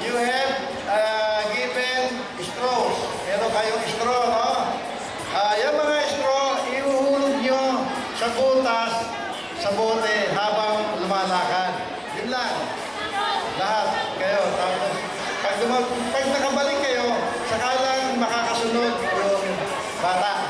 you have given straws. Meron kayong straw, no? Yung mga straw, ihuhulog nyo sa butas, sa bote, habang lumalakad. Yun lang. Lahat kayo. Tapos, pag nakabalik kayo, saka lang makakasunod yung bata.